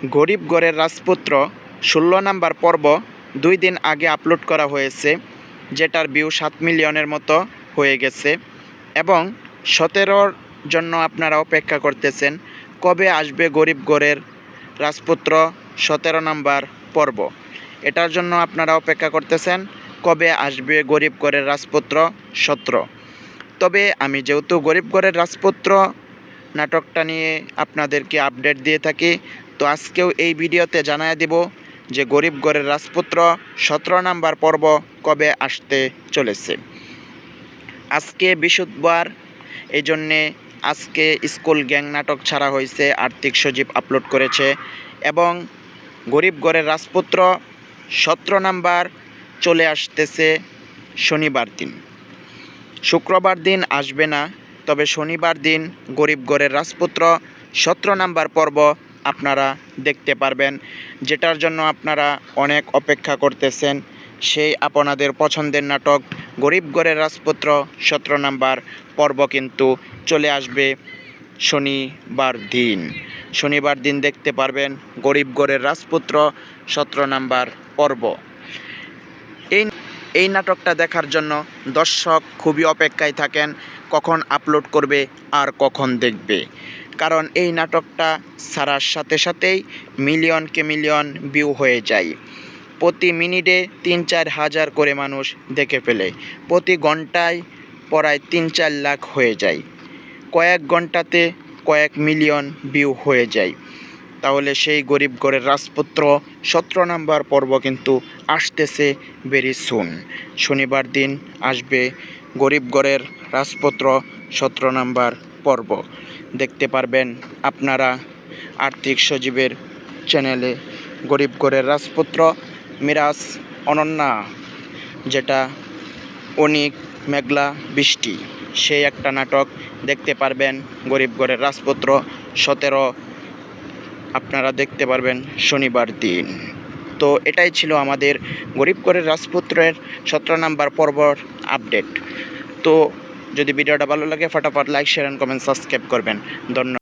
গরিব ঘরের রাজপুত্র ১৬ নাম্বার পর্ব ২ দিন আগে আপলোড করা হয়েছে, যেটার ভিউ ৭ মিলিয়নের মতো হয়ে গেছে এবং ১৭র জন্য আপনারা অপেক্ষা করতেছেন কবে আসবে গরিব ঘরের রাজপুত্র ১৭ নাম্বার পর্ব। এটার জন্য আপনারা অপেক্ষা করতেছেন কবে আসবে গরিব ঘরের রাজপুত্র ১৭। তবে আমি যেহেতু গরিব ঘরের রাজপুত্র নাটকটা নিয়ে আপনাদেরকে আপডেট দিয়ে থাকি, তো আজকেও এই ভিডিওতে জানায় দেব যে গরিব ঘরের রাজপুত্র ১৭ নাম্বার পর্ব কবে আসতে চলেছে। আজকে বৃহস্পতিবার, এই জন্যে আজকে স্কুল গ্যাং নাটক ছাড়া হয়েছে, আর্থিক সজীব আপলোড করেছে এবং গরিব ঘরের রাজপুত্র ১৭ নাম্বার চলে আসতেছে শনিবার দিন। শুক্রবার দিন আসবে না, তবে শনিবার দিন গরিব ঘরের রাজপুত্র ১৭ নাম্বার পর্ব আপনারা দেখতে পারবেন, যেটার জন্য আপনারা অনেক অপেক্ষা করতেছেন। সেই আপনাদের পছন্দের নাটক গরিব ঘরের রাজপুত্র ১৭ নাম্বার পর্ব কিন্তু চলে আসবে শনিবার দিন। শনিবার দিন দেখতে পারবেন গরিব ঘরের রাজপুত্র ১৭ নাম্বার পর্ব। এই নাটকটা দেখার জন্য দর্শক খুবই অপেক্ষায় থাকেন কখন আপলোড করবে আর কখন দেখবে, কারণ এই নাটকটা ছাড়ার সাথে সাথেই মিলিয়নকে মিলিয়ন ভিউ হয়ে যায়। প্রতি মিনিটে ৩-৪ হাজার করে মানুষ দেখে ফেলে, প্রতি ঘন্টায় প্রায় ৩-৪ লাখ হয়ে যায়, কয়েক ঘন্টাতে কয়েক মিলিয়ন ভিউ হয়ে যায়। তাহলে সেই গরিব ঘরের রাজপুত্র ১৭ নাম্বার পর্ব কিন্তু আসতেছে ভেরি সুন। শনিবার দিন আসবে গরিব ঘরের রাজপুত্র ১৭ নাম্বার পর্ব। দেখতে পারবেন আপনারা আর্থিক সজীবের চ্যানেলে গরিব ঘরের রাজপুত্র মিরাজ অনন্যা, যেটা অনিক মেঘলা বৃষ্টি, সেই একটা নাটক দেখতে পারবেন গরিব ঘরের রাজপুত্র ১৭ আপনারা দেখতে পারবেন শনিবার দিন। তো এটাই ছিল আমাদের গরিব ঘরের রাজপুত্রের ১৭ নাম্বার পর্বর আপডেট। তো যদি ভিডিওটা ভালো লাগে ফটাফট like, share and comment subscribe করবেন। ধন্যবাদ।